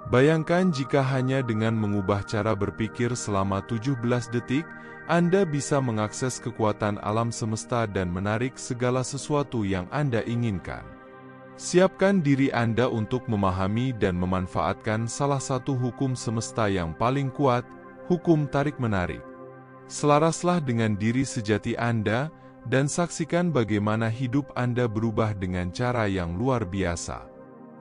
Bayangkan jika hanya dengan mengubah cara berpikir selama 17 detik, Anda bisa mengakses kekuatan alam semesta dan menarik segala sesuatu yang Anda inginkan. Siapkan diri Anda untuk memahami dan memanfaatkan salah satu hukum semesta yang paling kuat, hukum tarik-menarik. Selaraslah dengan diri sejati Anda, dan saksikan bagaimana hidup Anda berubah dengan cara yang luar biasa.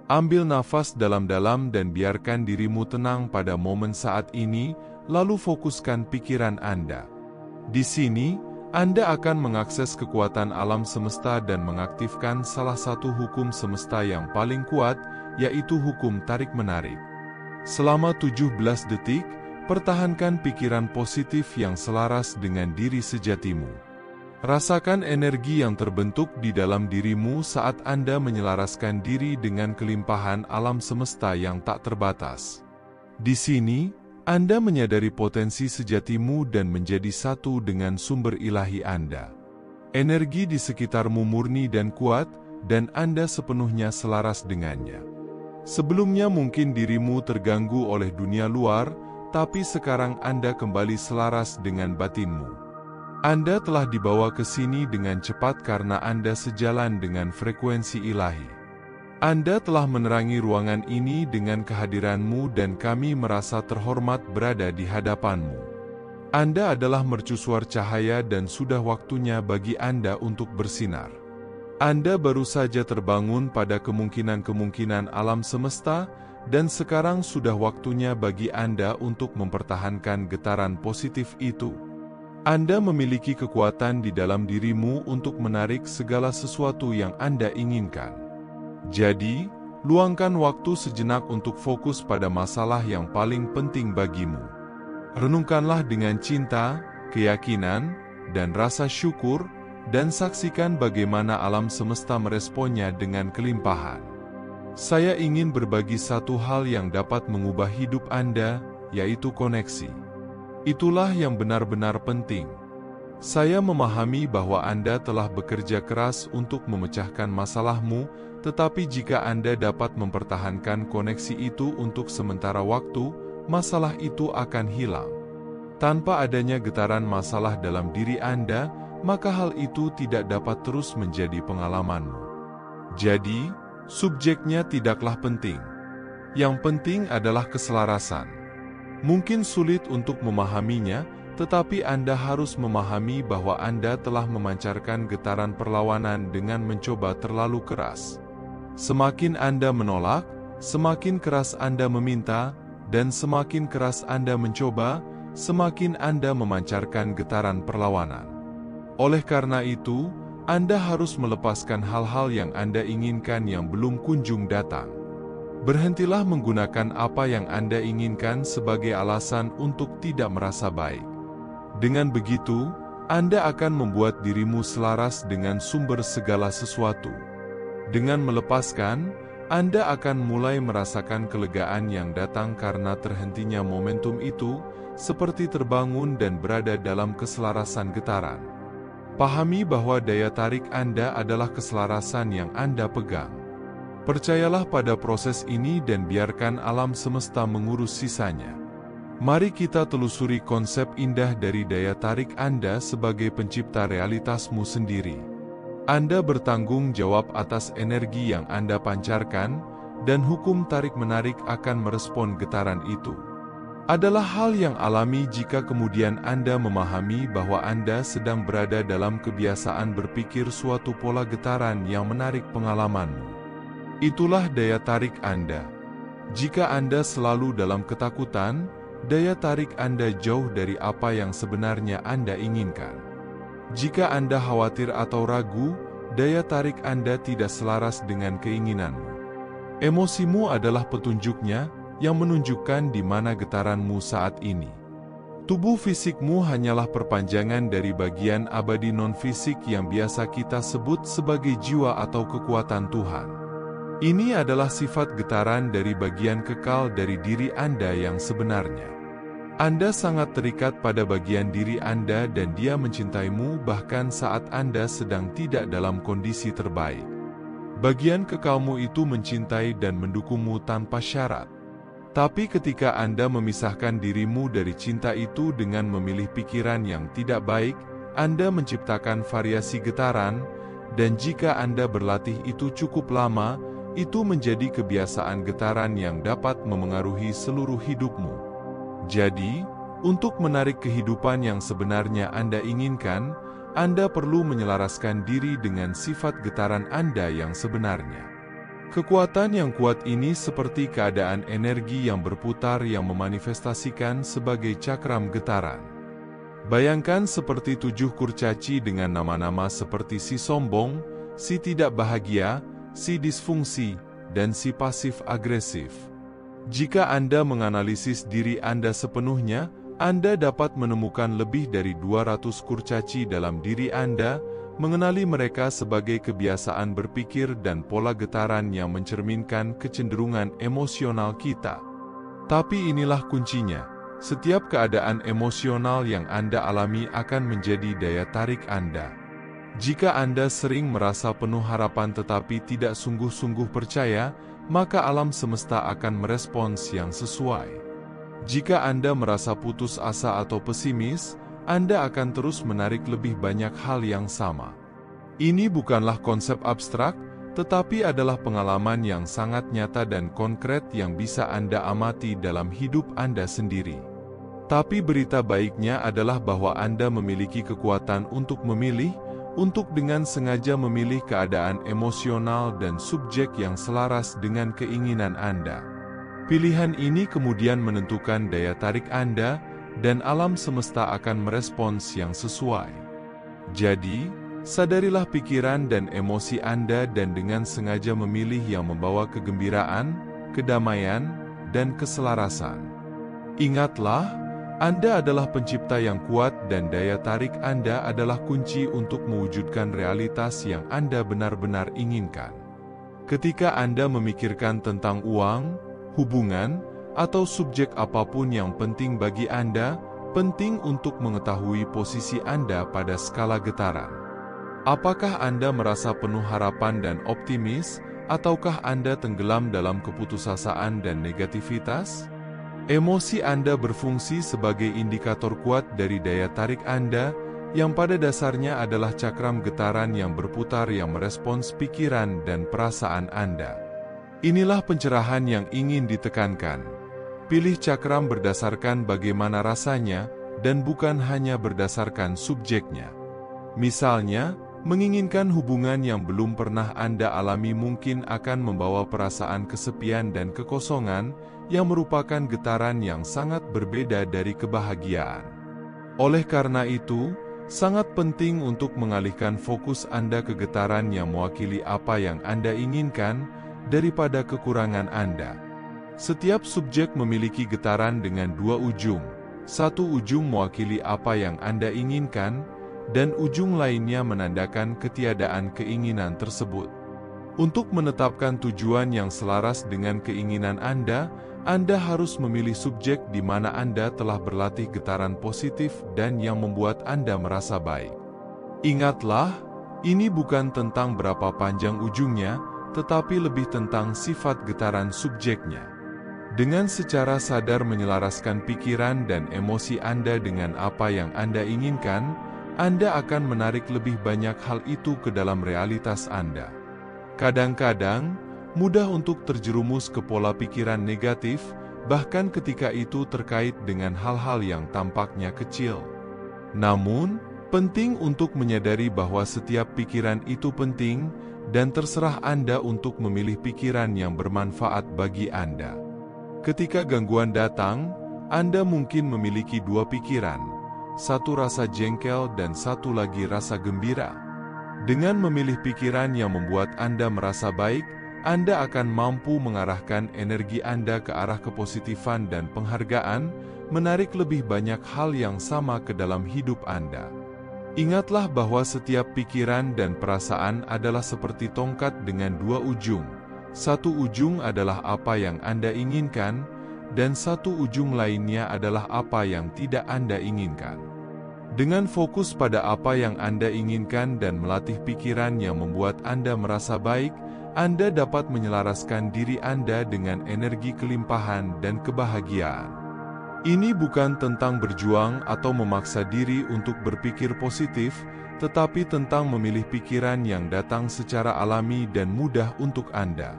Ambil nafas dalam-dalam dan biarkan dirimu tenang pada momen saat ini, lalu fokuskan pikiran Anda. Di sini, Anda akan mengakses kekuatan alam semesta dan mengaktifkan salah satu hukum semesta yang paling kuat, yaitu hukum tarik-menarik. Selama 17 detik, pertahankan pikiran positif yang selaras dengan diri sejatimu. Rasakan energi yang terbentuk di dalam dirimu saat Anda menyelaraskan diri dengan kelimpahan alam semesta yang tak terbatas. Di sini, Anda menyadari potensi sejatimu dan menjadi satu dengan sumber ilahi Anda. Energi di sekitarmu murni dan kuat, dan Anda sepenuhnya selaras dengannya. Sebelumnya mungkin dirimu terganggu oleh dunia luar, tapi sekarang Anda kembali selaras dengan batinmu. Anda telah dibawa ke sini dengan cepat karena Anda sejalan dengan frekuensi ilahi. Anda telah menerangi ruangan ini dengan kehadiranmu dan kami merasa terhormat berada di hadapanmu. Anda adalah mercusuar cahaya dan sudah waktunya bagi Anda untuk bersinar. Anda baru saja terbangun pada kemungkinan-kemungkinan alam semesta, dan sekarang sudah waktunya bagi Anda untuk mempertahankan getaran positif itu. Anda memiliki kekuatan di dalam dirimu untuk menarik segala sesuatu yang Anda inginkan. Jadi, luangkan waktu sejenak untuk fokus pada masalah yang paling penting bagimu. Renungkanlah dengan cinta, keyakinan, dan rasa syukur, dan saksikan bagaimana alam semesta meresponnya dengan kelimpahan. Saya ingin berbagi satu hal yang dapat mengubah hidup Anda, yaitu koneksi. Itulah yang benar-benar penting. Saya memahami bahwa Anda telah bekerja keras untuk memecahkan masalahmu, tetapi jika Anda dapat mempertahankan koneksi itu untuk sementara waktu, masalah itu akan hilang. Tanpa adanya getaran masalah dalam diri Anda, maka hal itu tidak dapat terus menjadi pengalamanmu. Jadi, subjeknya tidaklah penting. Yang penting adalah keselarasan. Mungkin sulit untuk memahaminya, tetapi Anda harus memahami bahwa Anda telah memancarkan getaran perlawanan dengan mencoba terlalu keras. Semakin Anda menolak, semakin keras Anda meminta, dan semakin keras Anda mencoba, semakin Anda memancarkan getaran perlawanan. Oleh karena itu, Anda harus melepaskan hal-hal yang Anda inginkan yang belum kunjung datang. Berhentilah menggunakan apa yang Anda inginkan sebagai alasan untuk tidak merasa baik. Dengan begitu, Anda akan membuat dirimu selaras dengan sumber segala sesuatu. Dengan melepaskan, Anda akan mulai merasakan kelegaan yang datang karena terhentinya momentum itu, seperti terbangun dan berada dalam keselarasan getaran. Pahami bahwa daya tarik Anda adalah keselarasan yang Anda pegang. Percayalah pada proses ini dan biarkan alam semesta mengurus sisanya. Mari kita telusuri konsep indah dari daya tarik Anda sebagai pencipta realitasmu sendiri. Anda bertanggung jawab atas energi yang Anda pancarkan, dan hukum tarik-menarik akan merespon getaran itu. Adalah hal yang alami jika kemudian Anda memahami bahwa Anda sedang berada dalam kebiasaan berpikir suatu pola getaran yang menarik pengalamanmu. Itulah daya tarik Anda. Jika Anda selalu dalam ketakutan, daya tarik Anda jauh dari apa yang sebenarnya Anda inginkan. Jika Anda khawatir atau ragu, daya tarik Anda tidak selaras dengan keinginanmu. Emosimu adalah petunjuknya yang menunjukkan di mana getaranmu saat ini. Tubuh fisikmu hanyalah perpanjangan dari bagian abadi non-fisik yang biasa kita sebut sebagai jiwa atau kekuatan Tuhan. Ini adalah sifat getaran dari bagian kekal dari diri Anda yang sebenarnya. Anda sangat terikat pada bagian diri Anda dan dia mencintaimu bahkan saat Anda sedang tidak dalam kondisi terbaik. Bagian kekalmu itu mencintai dan mendukungmu tanpa syarat. Tapi ketika Anda memisahkan dirimu dari cinta itu dengan memilih pikiran yang tidak baik, Anda menciptakan variasi getaran, dan jika Anda berlatih itu cukup lama, itu menjadi kebiasaan getaran yang dapat memengaruhi seluruh hidupmu. Jadi, untuk menarik kehidupan yang sebenarnya Anda inginkan, Anda perlu menyelaraskan diri dengan sifat getaran Anda yang sebenarnya. Kekuatan yang kuat ini seperti keadaan energi yang berputar yang memanifestasikan sebagai cakram getaran. Bayangkan seperti 7 kurcaci dengan nama-nama seperti si sombong, si tidak bahagia, si disfungsi, dan si pasif agresif. Jika Anda menganalisis diri Anda sepenuhnya, Anda dapat menemukan lebih dari 200 kurcaci dalam diri Anda, mengenali mereka sebagai kebiasaan berpikir dan pola getaran yang mencerminkan kecenderungan emosional kita. Tapi inilah kuncinya, setiap keadaan emosional yang Anda alami akan menjadi daya tarik Anda. Jika Anda sering merasa penuh harapan tetapi tidak sungguh-sungguh percaya, maka alam semesta akan merespons yang sesuai. Jika Anda merasa putus asa atau pesimis, Anda akan terus menarik lebih banyak hal yang sama. Ini bukanlah konsep abstrak, tetapi adalah pengalaman yang sangat nyata dan konkret yang bisa Anda amati dalam hidup Anda sendiri. Tapi berita baiknya adalah bahwa Anda memiliki kekuatan untuk memilih, untuk dengan sengaja memilih keadaan emosional dan subjek yang selaras dengan keinginan Anda. Pilihan ini kemudian menentukan daya tarik Anda, dan alam semesta akan merespons yang sesuai. Jadi, sadarilah pikiran dan emosi Anda dan dengan sengaja memilih yang membawa kegembiraan, kedamaian, dan keselarasan. Ingatlah, Anda adalah pencipta yang kuat dan daya tarik Anda adalah kunci untuk mewujudkan realitas yang Anda benar-benar inginkan. Ketika Anda memikirkan tentang uang, hubungan, atau subjek apapun yang penting bagi Anda, penting untuk mengetahui posisi Anda pada skala getaran. Apakah Anda merasa penuh harapan dan optimis, ataukah Anda tenggelam dalam keputusasaan dan negativitas? Emosi Anda berfungsi sebagai indikator kuat dari daya tarik Anda, yang pada dasarnya adalah cakram getaran yang berputar yang merespons pikiran dan perasaan Anda. Inilah pencerahan yang ingin ditekankan. Pilih cakram berdasarkan bagaimana rasanya, dan bukan hanya berdasarkan subjeknya. Misalnya, menginginkan hubungan yang belum pernah Anda alami mungkin akan membawa perasaan kesepian dan kekosongan, yang merupakan getaran yang sangat berbeda dari kebahagiaan. Oleh karena itu, sangat penting untuk mengalihkan fokus Anda ke getaran yang mewakili apa yang Anda inginkan, daripada kekurangan Anda. Setiap subjek memiliki getaran dengan 2 ujung. Satu ujung mewakili apa yang Anda inginkan, dan ujung lainnya menandakan ketiadaan keinginan tersebut. Untuk menetapkan tujuan yang selaras dengan keinginan Anda harus memilih subjek di mana Anda telah berlatih getaran positif dan yang membuat Anda merasa baik. Ingatlah, ini bukan tentang berapa panjang ujungnya, tetapi lebih tentang sifat getaran subjeknya. Dengan secara sadar menyelaraskan pikiran dan emosi Anda dengan apa yang Anda inginkan, Anda akan menarik lebih banyak hal itu ke dalam realitas Anda. Kadang-kadang, mudah untuk terjerumus ke pola pikiran negatif, bahkan ketika itu terkait dengan hal-hal yang tampaknya kecil. Namun, penting untuk menyadari bahwa setiap pikiran itu penting, dan terserah Anda untuk memilih pikiran yang bermanfaat bagi Anda. Ketika gangguan datang, Anda mungkin memiliki 2 pikiran, satu rasa jengkel dan satu lagi rasa gembira. Dengan memilih pikiran yang membuat Anda merasa baik, Anda akan mampu mengarahkan energi Anda ke arah kepositifan dan penghargaan, menarik lebih banyak hal yang sama ke dalam hidup Anda. Ingatlah bahwa setiap pikiran dan perasaan adalah seperti tongkat dengan 2 ujung. Satu ujung adalah apa yang Anda inginkan, dan satu ujung lainnya adalah apa yang tidak Anda inginkan. Dengan fokus pada apa yang Anda inginkan dan melatih pikiran yang membuat Anda merasa baik, Anda dapat menyelaraskan diri Anda dengan energi kelimpahan dan kebahagiaan. Ini bukan tentang berjuang atau memaksa diri untuk berpikir positif, tetapi tentang memilih pikiran yang datang secara alami dan mudah untuk Anda.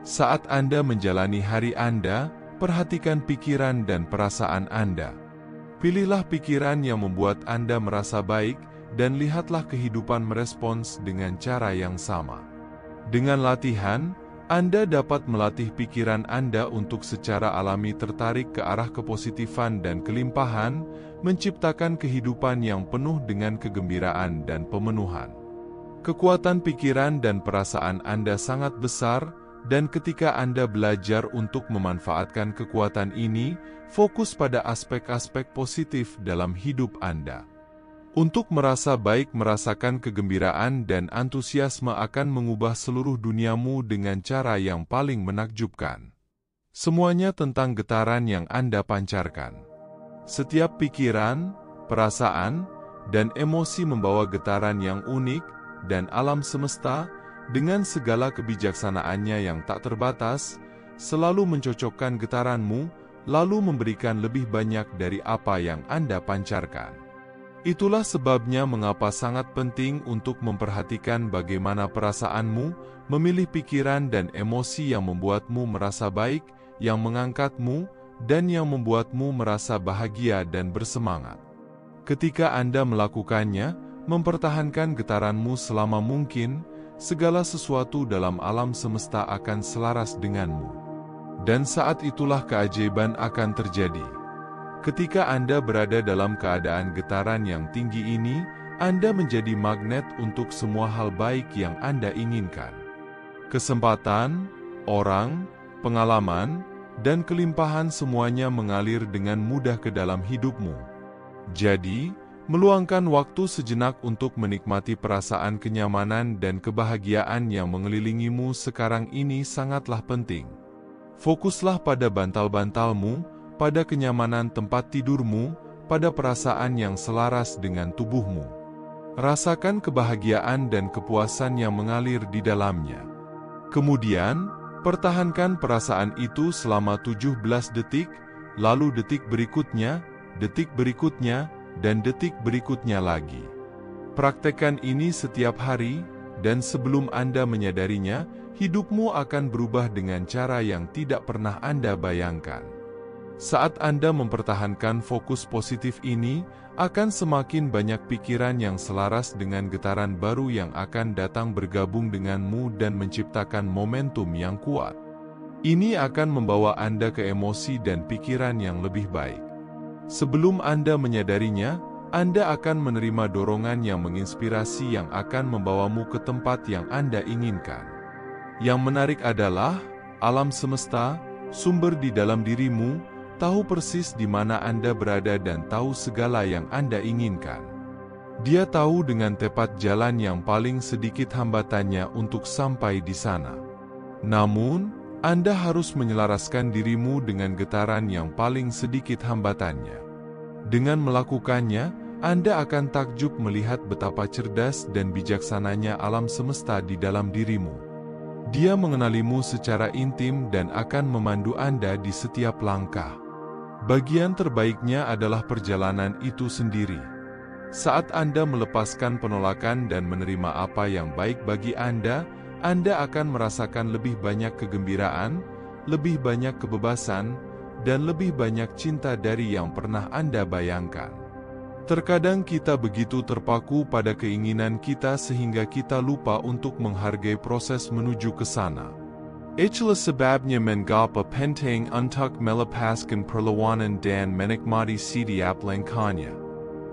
Saat Anda menjalani hari Anda, perhatikan pikiran dan perasaan Anda. Pilihlah pikiran yang membuat Anda merasa baik, dan lihatlah kehidupan merespons dengan cara yang sama. Dengan latihan, Anda dapat melatih pikiran Anda untuk secara alami tertarik ke arah kepositifan dan kelimpahan, menciptakan kehidupan yang penuh dengan kegembiraan dan pemenuhan. Kekuatan pikiran dan perasaan Anda sangat besar, dan ketika Anda belajar untuk memanfaatkan kekuatan ini, fokus pada aspek-aspek positif dalam hidup Anda. Untuk merasa baik, merasakan kegembiraan dan antusiasme akan mengubah seluruh duniamu dengan cara yang paling menakjubkan. Semuanya tentang getaran yang Anda pancarkan. Setiap pikiran, perasaan, dan emosi membawa getaran yang unik, dan alam semesta, dengan segala kebijaksanaannya yang tak terbatas, selalu mencocokkan getaranmu, lalu memberikan lebih banyak dari apa yang Anda pancarkan. Itulah sebabnya mengapa sangat penting untuk memperhatikan bagaimana perasaanmu, memilih pikiran dan emosi yang membuatmu merasa baik, yang mengangkatmu, dan yang membuatmu merasa bahagia dan bersemangat. Ketika Anda melakukannya, mempertahankan getaranmu selama mungkin, segala sesuatu dalam alam semesta akan selaras denganmu. Dan saat itulah keajaiban akan terjadi. Ketika Anda berada dalam keadaan getaran yang tinggi ini, Anda menjadi magnet untuk semua hal baik yang Anda inginkan. Kesempatan, orang, pengalaman, dan kelimpahan semuanya mengalir dengan mudah ke dalam hidupmu. Jadi, meluangkan waktu sejenak untuk menikmati perasaan kenyamanan dan kebahagiaan yang mengelilingimu sekarang ini sangatlah penting. Fokuslah pada bantal-bantalmu, pada kenyamanan tempat tidurmu, pada perasaan yang selaras dengan tubuhmu. Rasakan kebahagiaan dan kepuasan yang mengalir di dalamnya. Kemudian, pertahankan perasaan itu selama 17 detik, lalu detik berikutnya, dan detik berikutnya lagi. Praktekkan ini setiap hari, dan sebelum Anda menyadarinya, hidupmu akan berubah dengan cara yang tidak pernah Anda bayangkan. Saat Anda mempertahankan fokus positif ini, akan semakin banyak pikiran yang selaras dengan getaran baru yang akan datang bergabung denganmu dan menciptakan momentum yang kuat. Ini akan membawa Anda ke emosi dan pikiran yang lebih baik. Sebelum Anda menyadarinya, Anda akan menerima dorongan yang menginspirasi yang akan membawamu ke tempat yang Anda inginkan. Yang menarik adalah, alam semesta, sumber di dalam dirimu, tahu persis di mana Anda berada dan tahu segala yang Anda inginkan. Dia tahu dengan tepat jalan yang paling sedikit hambatannya untuk sampai di sana. Namun, Anda harus menyelaraskan dirimu dengan getaran yang paling sedikit hambatannya. Dengan melakukannya, Anda akan takjub melihat betapa cerdas dan bijaksananya alam semesta di dalam dirimu. Dia mengenalimu secara intim dan akan memandu Anda di setiap langkah. Bagian terbaiknya adalah perjalanan itu sendiri. Saat Anda melepaskan penolakan dan menerima apa yang baik bagi Anda akan merasakan lebih banyak kegembiraan, lebih banyak kebebasan, dan lebih banyak cinta dari yang pernah Anda bayangkan. Terkadang kita begitu terpaku pada keinginan kita sehingga kita lupa untuk menghargai proses menuju ke sana. Itulah sebabnya mengapa penting untuk melepaskan perlawanan dan menikmati setiap langkahnya.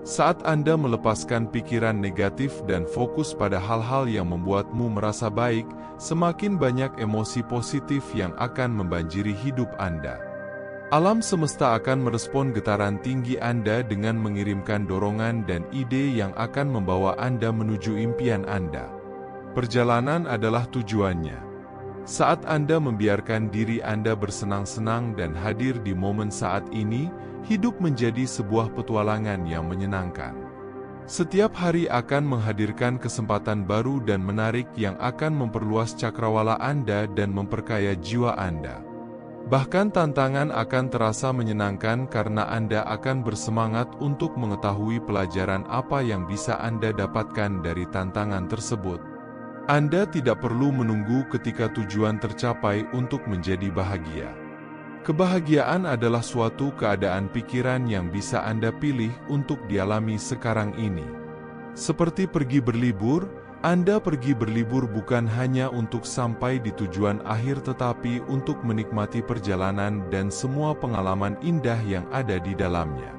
Saat Anda melepaskan pikiran negatif dan fokus pada hal-hal yang membuatmu merasa baik, semakin banyak emosi positif yang akan membanjiri hidup Anda. Alam semesta akan merespon getaran tinggi Anda dengan mengirimkan dorongan dan ide yang akan membawa Anda menuju impian Anda. Perjalanan adalah tujuannya. Saat Anda membiarkan diri Anda bersenang-senang dan hadir di momen saat ini, hidup menjadi sebuah petualangan yang menyenangkan. Setiap hari akan menghadirkan kesempatan baru dan menarik yang akan memperluas cakrawala Anda dan memperkaya jiwa Anda. Bahkan tantangan akan terasa menyenangkan karena Anda akan bersemangat untuk mengetahui pelajaran apa yang bisa Anda dapatkan dari tantangan tersebut. Anda tidak perlu menunggu ketika tujuan tercapai untuk menjadi bahagia. Kebahagiaan adalah suatu keadaan pikiran yang bisa Anda pilih untuk dialami sekarang ini. Seperti pergi berlibur, Anda pergi berlibur bukan hanya untuk sampai di tujuan akhir tetapi untuk menikmati perjalanan dan semua pengalaman indah yang ada di dalamnya.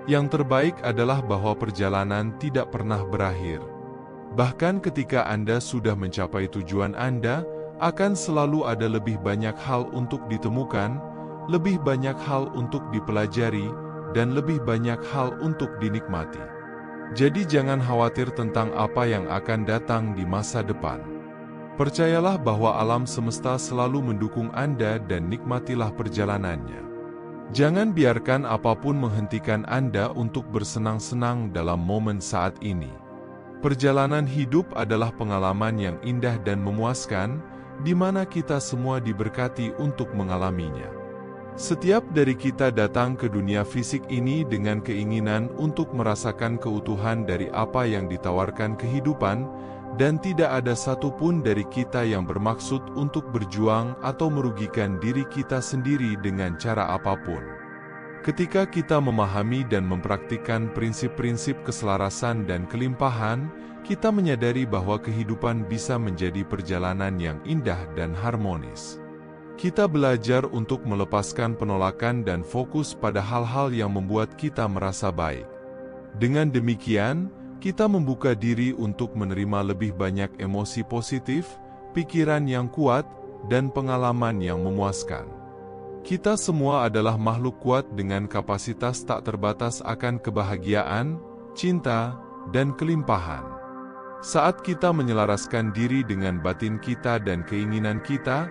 Yang terbaik adalah bahwa perjalanan tidak pernah berakhir. Bahkan ketika Anda sudah mencapai tujuan Anda, akan selalu ada lebih banyak hal untuk ditemukan, lebih banyak hal untuk dipelajari, dan lebih banyak hal untuk dinikmati. Jadi jangan khawatir tentang apa yang akan datang di masa depan. Percayalah bahwa alam semesta selalu mendukung Anda dan nikmatilah perjalanannya. Jangan biarkan apapun menghentikan Anda untuk bersenang-senang dalam momen saat ini. Perjalanan hidup adalah pengalaman yang indah dan memuaskan, di mana kita semua diberkati untuk mengalaminya. Setiap dari kita datang ke dunia fisik ini dengan keinginan untuk merasakan keutuhan dari apa yang ditawarkan kehidupan, dan tidak ada satupun dari kita yang bermaksud untuk berjuang atau merugikan diri kita sendiri dengan cara apapun. Ketika kita memahami dan mempraktikkan prinsip-prinsip keselarasan dan kelimpahan, kita menyadari bahwa kehidupan bisa menjadi perjalanan yang indah dan harmonis. Kita belajar untuk melepaskan penolakan dan fokus pada hal-hal yang membuat kita merasa baik. Dengan demikian, kita membuka diri untuk menerima lebih banyak emosi positif, pikiran yang kuat, dan pengalaman yang memuaskan. Kita semua adalah makhluk kuat dengan kapasitas tak terbatas akan kebahagiaan, cinta, dan kelimpahan. Saat kita menyelaraskan diri dengan batin kita dan keinginan kita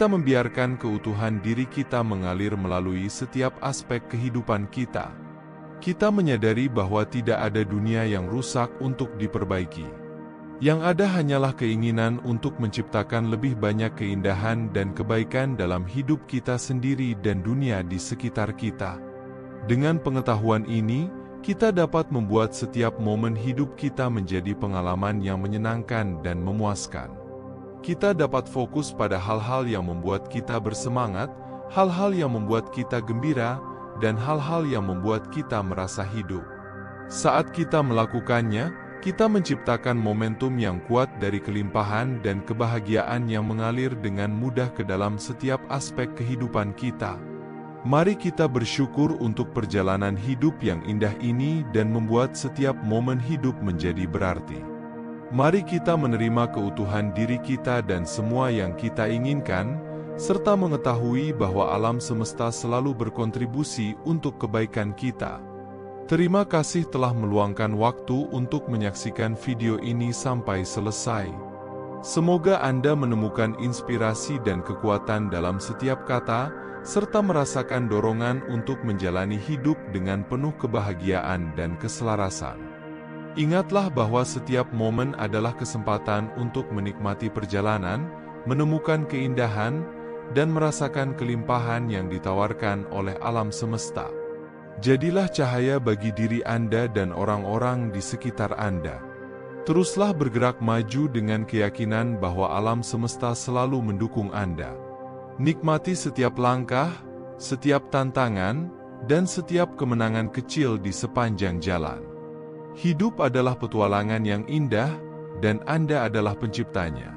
membiarkan keutuhan diri kita mengalir melalui setiap aspek kehidupan kita. Kita menyadari bahwa tidak ada dunia yang rusak untuk diperbaiki. Yang ada hanyalah keinginan untuk menciptakan lebih banyak keindahan dan kebaikan dalam hidup kita sendiri dan dunia di sekitar kita. Dengan pengetahuan ini, kita dapat membuat setiap momen hidup kita menjadi pengalaman yang menyenangkan dan memuaskan. Kita dapat fokus pada hal-hal yang membuat kita bersemangat, hal-hal yang membuat kita gembira, dan hal-hal yang membuat kita merasa hidup. Saat kita melakukannya, kita menciptakan momentum yang kuat dari kelimpahan dan kebahagiaan yang mengalir dengan mudah ke dalam setiap aspek kehidupan kita. Mari kita bersyukur untuk perjalanan hidup yang indah ini dan membuat setiap momen hidup menjadi berarti. Mari kita menerima keutuhan diri kita dan semua yang kita inginkan, serta mengetahui bahwa alam semesta selalu berkontribusi untuk kebaikan kita. Terima kasih telah meluangkan waktu untuk menyaksikan video ini sampai selesai. Semoga Anda menemukan inspirasi dan kekuatan dalam setiap kata, serta merasakan dorongan untuk menjalani hidup dengan penuh kebahagiaan dan keselarasan. Ingatlah bahwa setiap momen adalah kesempatan untuk menikmati perjalanan, menemukan keindahan, dan merasakan kelimpahan yang ditawarkan oleh alam semesta. Jadilah cahaya bagi diri Anda dan orang-orang di sekitar Anda. Teruslah bergerak maju dengan keyakinan bahwa alam semesta selalu mendukung Anda. Nikmati setiap langkah, setiap tantangan, dan setiap kemenangan kecil di sepanjang jalan. Hidup adalah petualangan yang indah, dan Anda adalah penciptanya.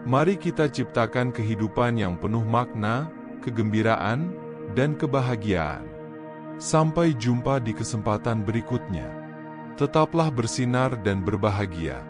Mari kita ciptakan kehidupan yang penuh makna, kegembiraan, dan kebahagiaan. Sampai jumpa di kesempatan berikutnya. Tetaplah bersinar dan berbahagia.